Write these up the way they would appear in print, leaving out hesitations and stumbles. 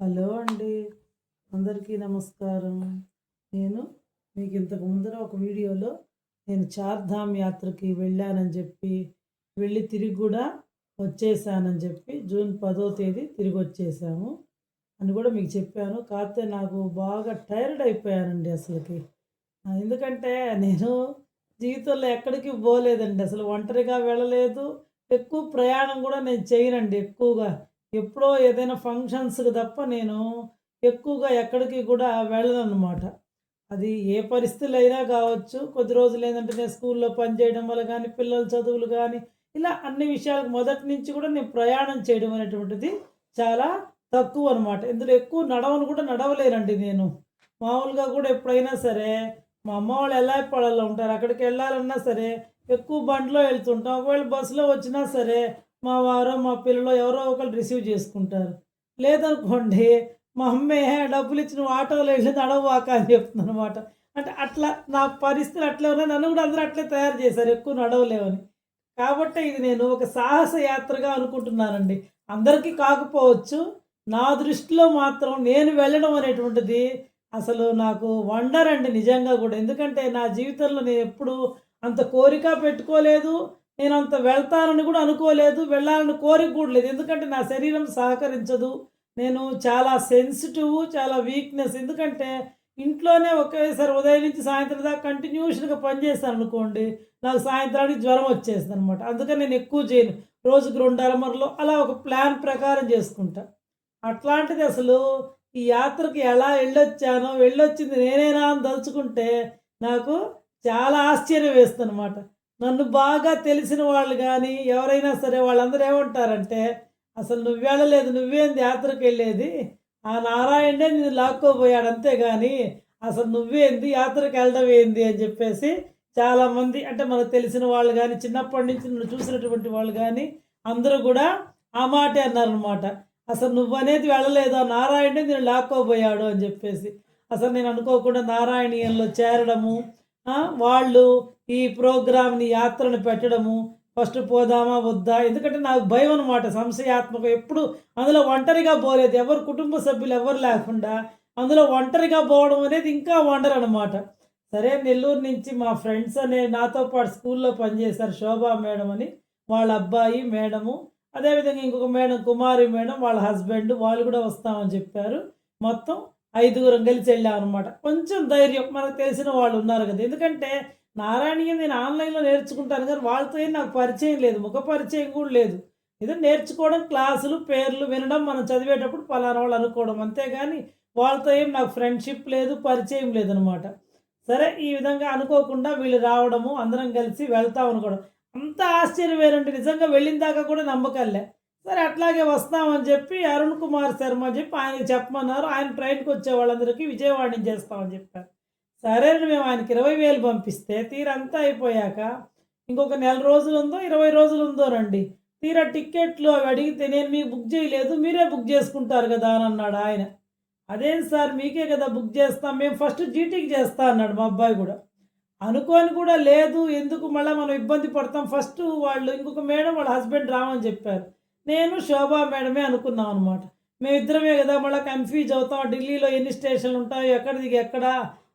Hello అండి, అందరికీ నమస్కారం. నేను మీకు ఇంతకు ముందర ఒక వీడియోలో నేను చార్ధామ్ యాత్రకి వెళ్ళానని చెప్పి, వెళ్ళి తిరిగి కూడా వచ్చేసానని చెప్పి, జూన్ 10వ తేదీ తిరిగి వచ్చేసాము అని కూడా మీకు చెప్పాను. కాకపోతే నాకు బాగా టైర్డ్ అయిపోయానండి అసలుకి. ఎందుకంటే నేను జీవితంలో ఎక్కడికి పోలేదండి, అసలు ఒంటరిగా వెళ్ళలేదు. ఎక్కువ ప్రయాణం కూడా నేను చేయనండి ఎక్కువగా. ఎప్పుడో ఏదైనా ఫంక్షన్స్‌కి తప్ప నేను ఎక్కువగా ఎక్కడికి కూడా వెళ్ళననమాట. అది ఏ పరిస్థితులు అయినా కావచ్చు. కొద్ది రోజులు ఏందంటే నేను స్కూల్‌లో పని చేయడం వల్ల గానీ, పిల్లల చదువులు గానీ, ఇలా అన్ని విషయాలకు మొదటి నుంచి కూడా నేను ప్రయాణం చేయడం అనేటువంటిది చాలా తక్కువనమాట. ఇందులో ఎక్కువ నడవను కూడా నడవలేనండి నేను. మామూలుగా కూడా ఎప్పుడైనా సరే మా అమ్మ వాళ్ళు ఎల్లాయిపాళెంలో ఉంటారు. అక్కడికి వెళ్ళాలన్నా సరే ఎక్కువ బండిలో వెళ్తుంటాం. ఒకవేళ బస్సులో వచ్చినా సరే మా వారో, మా పిల్లలో ఎవరో ఒకళ్ళు రిసీవ్ చేసుకుంటారు. లేదనుకోండి మా అమ్మే డబ్బులిచ్చి "నువ్వు ఆటోలో వెళ్ళి నడవబాక" అని చెప్తుందనమాట. అంటే అట్లా నా పరిస్థితులు అట్లే ఉన్నాయి. నన్ను కూడా అందరూ అట్లే తయారు చేశారు ఎక్కువ నడవలేవని. కాబట్టే ఇది నేను ఒక సాహస యాత్రగా అనుకుంటున్నానండి. అందరికీ కాకపోవచ్చు. నా దృష్టిలో మాత్రం నేను వెళ్ళడం అనేటువంటిది అసలు నాకు వండర్ అండి నిజంగా గూడా. ఎందుకంటే నా జీవితంలో నేనెప్పుడు అంత కోరిక పెట్టుకోలేదు. నేనంత వెళ్తానని కూడా అనుకోలేదు. వెళ్ళాలని కోరిక కూడా లేదు. ఎందుకంటే నా శరీరం సహకరించదు. నేను చాలా సెన్సిటివ్, చాలా వీక్‌నెస్. ఎందుకంటే ఇంట్లోనే ఒకేసారి ఉదయం నుంచి సాయంత్రం దాకా కంటిన్యూషన్‌గా పని చేశాననుకోండి, నాకు సాయంత్రానికి జ్వరం వచ్చేస్తదనమాట. అందుకని నేను ఎక్కువ చేయను. రోజుకి 2 అరమరలు అలా ఒక ప్లాన్ ప్రకారం చేసుకుంటా. అట్లాంటిది అసలు ఈ యాత్రకి ఎలా వెళ్ళొచ్చానో, వెళ్ళొచ్చింది నేనేనా అని తలుచుకుంటే నాకు చాలా ఆశ్చర్యం వేస్తుందనమాట. నన్ను బాగా తెలిసిన వాళ్ళు గానీ, ఎవరైనా సరే వాళ్ళందరూ ఏమంటారంటే, "అసలు నువ్వు వెళ్ళలేదు, నువ్వేంది యాత్రకెళ్ళేది? ఆ నారాయణే నిన్ను లాక్కోబోయాడు అంతేగాని, అసలు నువ్వేంది యాత్రకెళ్ళడం ఏంది?" అని చెప్పేసి చాలామంది అంటే మనకు తెలిసిన వాళ్ళు గానీ, చిన్నప్పటి నుంచి నన్ను చూసినటువంటి వాళ్ళు గానీ, అందరూ గూడా ఆ మాటే అన్నారనమాట. "అసలు నువ్వనేది వెళ్ళలేదు. ఆ నారాయణే నిన్ను లాక్కోబోయాడు" అని చెప్పేసి. అసలు నేను అనుకోకుండా నారాయణీయంలో చేరడము, వాళ్ళు ఈ ప్రోగ్రామ్‌ని, యాత్రను పెట్టడము, ఫస్ట్ పోదామా? వద్దా? ఎందుకంటే నాకు భయం అనమాట సంశయాత్మకం. ఎప్పుడు అందులో ఒంటరిగా పోలేదు. ఎవరు కుటుంబ సభ్యులు ఎవ్వరు లేకుండా అందులో ఒంటరిగా పోవడం అనేది ఇంకా వండర్ అనమాట. సరే నెల్లూరు నుంచి మా ఫ్రెండ్స్ నాతో పాటు స్కూల్‌లో పనిచేశారు శోభా మేడం అని. వాళ్ళ అబ్బాయి, మేడము, అదేవిధంగా ఇంకొక మేడం కుమారి మేడం వాళ్ళ హస్బెండ్ వాళ్ళు కూడా వస్తామని చెప్పారు. మొత్తం ఐదుగురం కలిసి వెళ్ళామనమాట. కొంచెం ధైర్యం మనకు తెలిసిన వాళ్ళు ఉన్నారు కదా! ఎందుకంటే నారాయణీయం నేను ఆన్‌లైన్‌లో నేర్చుకుంటాను కానీ వాళ్ళతో ఏం నాకు పరిచయం లేదు. ముఖ పరిచయం కూడా లేదు. ఏదో నేర్చుకోవడం, క్లాసులు, పేర్లు వినడం, మనం చదివేటప్పుడు పలానా వాళ్ళు అనుకోవడం అంతేగాని వాళ్ళతో ఏం నాకు ఫ్రెండ్‌షిప్ లేదు, పరిచయం లేదనమాట. సరే ఈ విధంగా అనుకోకుండా వీళ్ళు రావడము, అందరం కలిసి వెళ్తాం అనుకోవడం. అంత ఆశ్చర్యం వేరండి. నిజంగా వెళ్ళిన దాకా కూడా నమ్మకంలే. సరే అట్లాగే వస్తామని చెప్పి అరుణ్ కుమార్ శర్మ అని చెప్పి ఆయనకి చెప్పమన్నారు. ఆయన ట్రైన్‌కి వచ్చే వాళ్ళందరికీ విజయవాడ నుంచి చేస్తామని చెప్పారు. సరే అని మేము ఆయనకి 20,000 పంపిస్తే తీరంతా అయిపోయాక ఇంకొక నెల రోజులుందో, 20 రోజులుందోనండి. తీరా టిక్కెట్లు అవి అడిగితే నేను మీకు బుక్ చేయలేదు. మీరే బుక్ చేసుకుంటారు కదా! అని అన్నాడు ఆయన. అదేంటి సార్ మీకే కదా బుక్ చేస్తాం. మేము ఫస్ట్ జీటీకి చేస్తా అన్నాడు మా అబ్బాయి కూడా. అనుకోని కూడా లేదు. ఎందుకు మళ్ళా మనం ఇబ్బంది పడతాం. ఫస్టు వాళ్ళు ఇంకొక మేడం వాళ్ళ హస్బెండ్ రామని చెప్పారు. నేను శోభా మేడమే అనుకున్నాం అనమాట. మేమిద్దరమే కదా! మళ్ళా కన్‌ఫ్యూజ్ అవుతాం. ఢిల్లీలో ఎన్ని స్టేషన్‌లు ఉంటాయో, ఎక్కడ దిగి ఎక్కడ.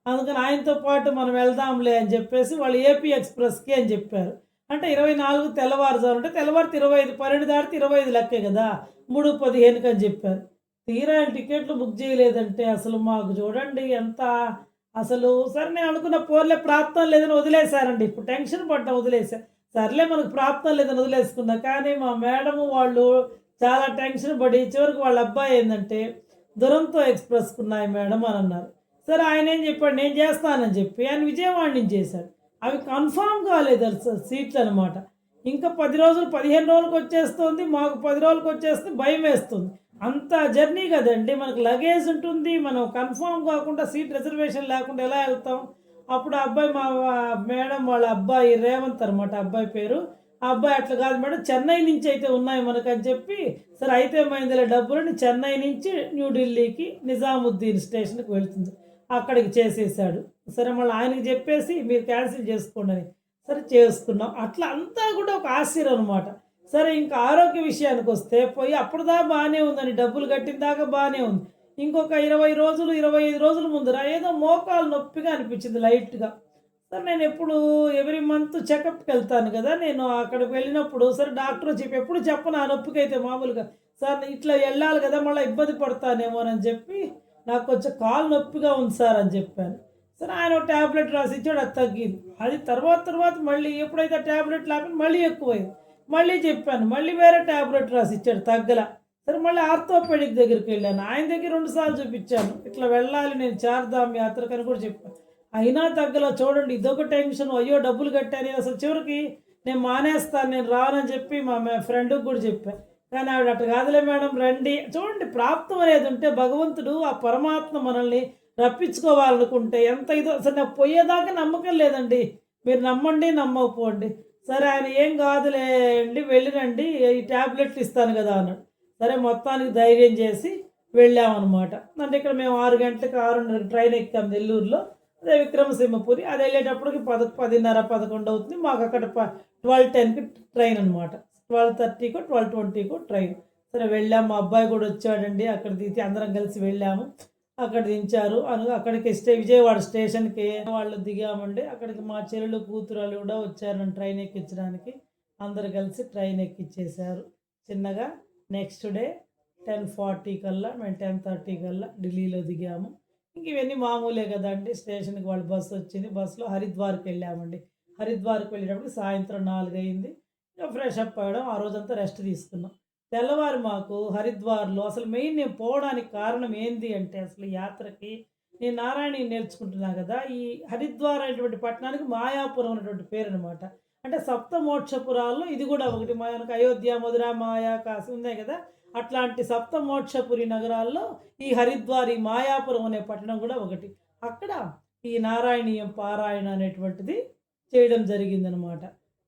అందుకని ఆయనతో పాటు మనం వెళ్దాంలే అని చెప్పేసి వాళ్ళు ఏపీ ఎక్స్‌ప్రెస్‌కి అని చెప్పారు. అంటే 24 తెల్లవారుజామున అంటే తెల్లవారితే 25, 12 దాటితే 25 లెక్కే కదా! 3:15కి అని చెప్పారు. తీరా ఆయన టికెట్లు బుక్ చేయలేదంటే అసలు మాకు చూడండి ఎంత అసలు సరే నేను అనుకున్న పోన్లే ప్రాప్తం లేదని వదిలేసానండి. ఇప్పుడు టెన్షన్ పడ్డా వదిలేసా. సర్లే మనకు ప్రాప్తం లేదని వదిలేసుకున్నా. కానీ మా మేడము వాళ్ళు చాలా టెన్షన్ పడి చివరికి వాళ్ళ అబ్బాయి ఏందంటే దురంతో ఎక్స్‌ప్రెస్‌కున్నాయి మేడం అని అన్నారు. సరే ఆయనేం చెప్పాడు నేను చేస్తానని చెప్పి ఆయన విజయవాడ నుంచి చేశాడు. అవి కన్ఫర్మ్ కాలేదు సీట్లనమాట. ఇంకా 10 రోజులు, 15 రోజులకొచ్చేస్తుంది. మాకు 10 రోజులకొచ్చేస్తే భయమేస్తుంది. అంత జర్నీ కదండీ! మనకు లగేజ్ ఉంటుంది. మనం కన్ఫర్మ్ కాకుండా సీట్ రిజర్వేషన్ లేకుండా ఎలా ఎళ్తాం? అప్పుడు ఆ అబ్బాయి మేడం వాళ్ళ అబ్బాయి రేవంత్ అనమాట అబ్బాయి పేరు. ఆ అబ్బాయి "అట్లా కాదు మేడం చెన్నై నుంచి అయితే ఉన్నాయి మనకని" చెప్పి సరే అయితే ఏమైందిలే డబ్బులని చెన్నై నుంచి న్యూఢిల్లీకి నిజాముద్దీన్ స్టేషన్‌కి వెళ్తుంది. అక్కడికి చేసేసాడు. సరే మళ్ళీ ఆయనకి చెప్పేసి మీరు క్యాన్సిల్ చేసుకోండని. సరే చేసుకున్నాం. అట్లా అంతా కూడా ఒక ఆశ్చర్యం అనమాట. సరే ఇంకా ఆరోగ్య విషయానికొస్తే పోయి అప్పటిదాకా బానే ఉందండి. డబ్బులు కట్టిన దాకా బానే ఉంది. ఇంకొక 20 రోజులు, 25 రోజుల ముందర ఏదో మోకాలు నొప్పిగా అనిపించింది లైట్‌గా. సరే నేనెప్పుడు ఎవ్రీ మంత్ చెకప్‌కెళ్తాను గదా! నేను అక్కడికి వెళ్ళినప్పుడు సరే డాక్టర్ ఎప్పుడు చెప్పను ఆ నొప్పికైతే మామూలుగా. సార్ ఇట్లా ఎళ్ళాలి గదా! మళ్ళా ఇబ్బంది పడతానేమోనని జెప్పి, నాకు కొంచెం కాలు నొప్పిగా ఉంది సార్ అని జెప్పాను. సరే ఆయన ఒక టాబ్లెట్ రాసిచ్చాడు అది తగ్గింది. అది తర్వాత మళ్ళీ ఎప్పుడైతే టాబ్లెట్ లేకపోతే మళ్ళీ ఎక్కువయింది. మళ్ళీ చెప్పాను. మళ్ళీ వేరే టాబ్లెట్ రాసిచ్చాడు తగ్గల. సరే మళ్ళీ ఆర్థోపెడిక్ దగ్గరికెళ్ళాను. ఆయన దగ్గర 2 సార్లు చూపిచ్చాను. ఇట్లా వెళ్ళాలి నేను చార్ధామ్ యాత్రకని కూడా చెప్పాను. అయినా తగ్గల. చూడండి ఇదొక టెన్షన్. అయ్యో! డబ్బులు కట్టాను. అసలు చివరికి నేను మానేస్తాను. నేను రానని చెప్పి మా ఫ్రెండ్‌కి కూడా చెప్పా. కానీ ఆవిడ అట్ట కాదులే మేడం రండి. చూడండి ప్రాప్తం అనేది ఉంటే భగవంతుడు ఆ పరమాత్మ మనల్ని రప్పించుకోవాలనుకుంటే ఎంత ఇదో అసలు నాకు పోయేదాకా నమ్మకం లేదండి. మీరు నమ్మండి, నమ్మకపోండి. సరే ఆయన ఏం కాదులే అండి వెళ్ళిరండి ఈ టాబ్లెట్లు ఇస్తాను కదా అన్నాడు. సరే మొత్తానికి ధైర్యం చేసి వెళ్ళామనమాట. అంటే ఇక్కడ మేము 6 గంటలకు 6:30 ట్రైన్ ఎక్కాం నెల్లూరులో. అదే విక్రమసింహపురి. అది వెళ్ళేటప్పటికి 10:30, 11 అవుతుంది. మాకు అక్కడ 12:10కి ట్రైన్ అనమాట. 12:30కో 12:20కో ట్రైన్. సరే వెళ్ళాము. మా అబ్బాయి కూడా వచ్చాడండి. అక్కడ దిగి అందరం కలిసి వెళ్ళాము. అక్కడ దించారు. అక్కడికి విజయవాడ స్టేషన్‌కి వాళ్ళు దిగామండి. అక్కడికి మా చెల్లెలు, కూతురాళ్ళు కూడా వచ్చారు నన్ను ట్రైన్ ఎక్కించడానికి. అందరూ కలిసి ట్రైన్ ఎక్కిచ్చేశారు. చిన్నగా నెక్స్ట్ డే 10:40 కల్లా మేము 10:30 కల్లా ఢిల్లీలో దిగాము. ఇంక ఇవన్నీ మామూలే కదండీ! స్టేషన్‌కి వాళ్ళ బస్సు వచ్చింది. బస్సులో హరిద్వార్‌కి వెళ్ళామండి. హరిద్వార్‌కి వెళ్ళేటప్పుడు సాయంత్రం 4 అయింది. ఇక ఫ్రెష్ అప్ అవ్వడం, ఆ రోజంతా రెస్ట్ తీసుకున్నాం. తెల్లవారి మాకు హరిద్వార్‌లో అసలు మెయిన్ నేను పోవడానికి కారణం ఏంది అంటే అసలు యాత్రకి నేను నారాయణీయ నేర్చుకుంటున్నా కదా! ఈ హరిద్వార్ అనేటువంటి పట్టణానికి మాయాపురం అనేటువంటి పేరనమాట. అంటే సప్తమోక్షపురాల్లో ఇది కూడా ఒకటి. మనకు అయోధ్య, మధుర, మాయా, కాశీ ఉన్నాయి కదా! అట్లాంటి సప్తమోక్షపురి నగరాల్లో ఈ హరిద్వార్, ఈ మాయాపురం అనే పట్టణం కూడా ఒకటి. అక్కడ ఈ నారాయణీయం పారాయణ అనేటువంటిది చేయడం జరిగిందనమాట.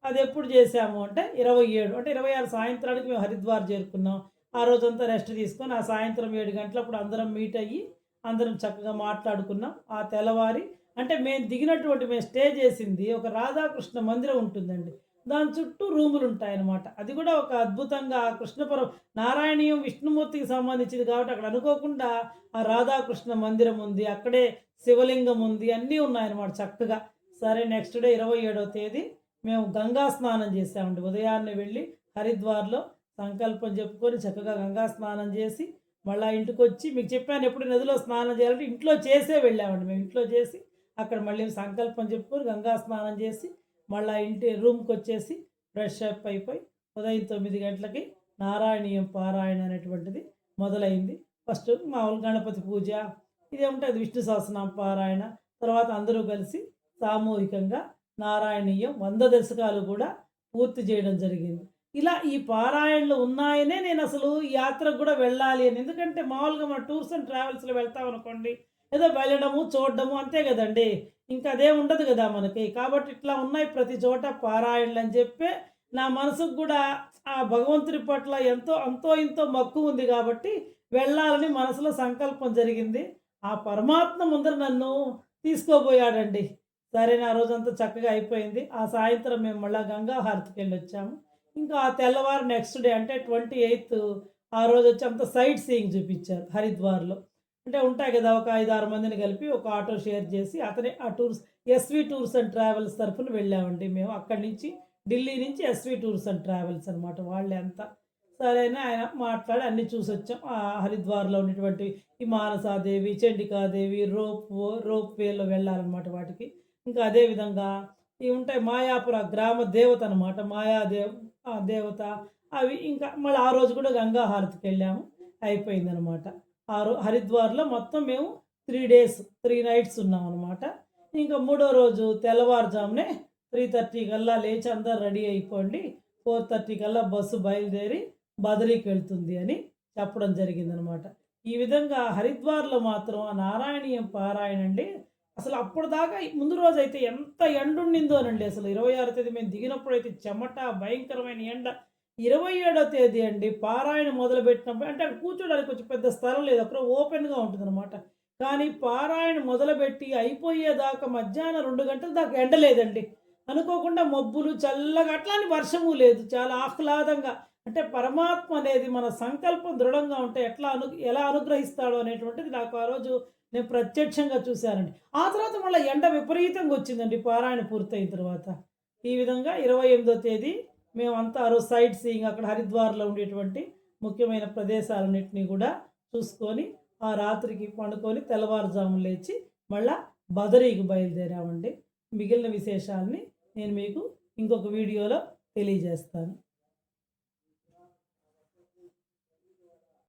అదెప్పుడు చేశాము అంటే 27 అంటే 26 సాయంత్రానికి మేము హరిద్వార్ చేరుకున్నాం. ఆ రోజంతా రెస్ట్ తీసుకొని, ఆ సాయంత్రం 7 గంటలప్పుడు అందరం మీట్ అయ్యి, అందరం చక్కగా మాట్లాడుకున్నాం. ఆ తెల్లవారి అంటే మేము స్టే చేసింది ఒక రాధాకృష్ణ మందిరం ఉంటుందండి. దాని చుట్టూ రూములుంటాయనమాట. అది కూడా ఒక అద్భుతంగా నారాయణీయం విష్ణుమూర్తికి సంబంధించింది కాబట్టి అక్కడ అనుకోకుండా ఆ రాధాకృష్ణ మందిరం ఉంది. అక్కడే శివలింగం ఉంది. అన్నీ ఉన్నాయన్నమాట చక్కగా. సరే నెక్స్ట్ డే 27వ తేదీ మేము గంగా స్నానం చేసామండి. ఉదయాన్నే వెళ్ళి హరిద్వార్‌లో సంకల్పం చెప్పుకొని చక్కగా గంగా స్నానం చేసి, మళ్ళా ఇంటికొచ్చి మీకు చెప్పాను ఎప్పుడు నదిలో స్నానం చేయాలంటే ఇంట్లో చేసే వెళ్ళామండి మేము. ఇంట్లో చేసి అక్కడ మళ్ళీ సంకల్పం చెప్పుకొని గంగా స్నానం చేసి, మళ్ళా ఇంటి రూమ్‌కొచ్చేసి ఫ్రెష్ అప్ అయిపోయి ఉదయం 9 గంటలకి నారాయణీయం పారాయణ అనేటువంటిది మొదలైంది. ఫస్ట్ మామూలు గణపతి పూజ ఇదే ఉంటది. విష్ణు సహస్రనామ పారాయణ. తర్వాత అందరూ కలిసి సామూహికంగా నారాయణీయం 100 దశకాలు కూడా పూర్తి చేయడం జరిగింది. ఇలా ఈ పారాయణలు ఉన్నాయనే నేనసలు ఈ యాత్రకు గూడా వెళ్ళాలి అని. ఎందుకంటే మామూలుగా మన టూర్స్ అండ్ ట్రావెల్స్‌లో వెళ్తామనుకోండి, ఏదో వెళ్ళడము, చూడడము అంతే గదండీ! ఇంకా అదేం ఉండదు గదా మనకి. కాబట్టి ఇట్లా ఉన్నాయి ప్రతి చోట పారాయణలని చెప్పే నా మనసుకు గూడా ఆ భగవంతుడి పట్ల అంతో ఇంతో మక్కువ ఉంది గాబట్టి వెళ్ళాలని మనసులో సంకల్పం జరిగింది. ఆ పరమాత్మ ముందర నన్ను తీసుకోబోయాడండి. సరే ఆ రోజంతా చక్కగా అయిపోయింది. ఆ సాయంత్రం మేము మళ్ళా గంగా హారతికెళ్ళొచ్చాము. ఇంకా ఆ తెల్లవారు నెక్స్ట్ డే అంటే 28 ఆ రోజొచ్చి అంతా సైట్ సీయింగ్ చూపిచ్చారు హరిద్వార్‌లో. అంటే ఉంటాయి గదా! ఒక 5, 6 మందిని కలిపి ఒక ఆటో షేర్ చేసి అతనే ఆ tours S V tours and travels తరఫున వెళ్ళామండి మేము. అక్కడి నుంచి ఢిల్లీ నుంచి ఎస్‌వి టూర్స్ అండ్ ట్రావెల్స్ అనమాట వాళ్ళే అంతా. సరే అని ఆయన మాట్లాడి అన్నీ చూసొచ్చాం. హరిద్వార్‌లో ఉన్నటువంటి ఈ మానసాదేవి, చండికాదేవి, రోప్ వేలో వెళ్ళాలనమాట వాటికి. ఇంకా అదే విధంగా ఇవి ఉంటాయి మాయాపుర గ్రామ దేవత అనమాట. దేవత అవి ఇంకా మళ్ళీ ఆ రోజు కూడా గంగా హారతికెళ్ళాము. అయిపోయిందనమాట. హరిద్వార్‌లో మొత్తం మేము 3 డేస్, 3 నైట్స్ ఉన్నామనమాట. ఇంకా మూడో రోజు తెల్లవారుజామునే 3:30 కల్లా లేచి అందరూ రెడీ అయిపోండి. 4:30 కల్లా బస్సు బయలుదేరి బదరీకి వెళ్తుంది అని చెప్పడం జరిగిందనమాట. ఈ విధంగా హరిద్వార్‌లో మాత్రం ఆ నారాయణీయం పారాయణ అండి. అసలు అప్పటిదాకా ముందు రోజైతే ఎంత ఎండుండిందోనండి అసలు. 26వ తేదీ మేము దిగినప్పుడైతే చెమట, భయంకరమైన ఎండ. 27వ తేదీ అండి పారాయణ మొదలుపెట్టినప్పుడు అంటే అక్కడ కూర్చోడానికి కొంచెం పెద్ద స్థలం లేదు. అక్కడ ఓపెన్‌గా ఉంటుందనమాట. కానీ పారాయణ మొదలుపెట్టి అయిపోయేదాకా మధ్యాహ్నం 2 గంటల దాకా ఎండ లేదండి. అనుకోకుండా మబ్బులు చల్లగా అట్లా అని వర్షము లేదు. చాలా ఆహ్లాదంగా అంటే పరమాత్మ అనేది మన సంకల్పం దృఢంగా ఉంటే ఎలా అనుగ్రహిస్తాడో అనేటువంటిది నాకు ఆ రోజు నేను ప్రత్యక్షంగా చూశానండి. ఆ తర్వాత మళ్ళీ ఎండ విపరీతంగా వచ్చిందండి పారాయణ పూర్తయిన తర్వాత. ఈ విధంగా 28వ తేదీ మేమంతా ఆ రోజు సైట్ సీయింగ్ అక్కడ హరిద్వార్‌లో ఉండేటువంటి ముఖ్యమైన ప్రదేశాలన్నిటిని కూడా చూసుకొని, ఆ రాత్రికి పండుకొని తెల్లవారుజామున లేచి మళ్ళా బదరీకి బయలుదేరామండి. మిగిలిన విశేషాలని నేను మీకు ఇంకొక వీడియోలో తెలియజేస్తాను.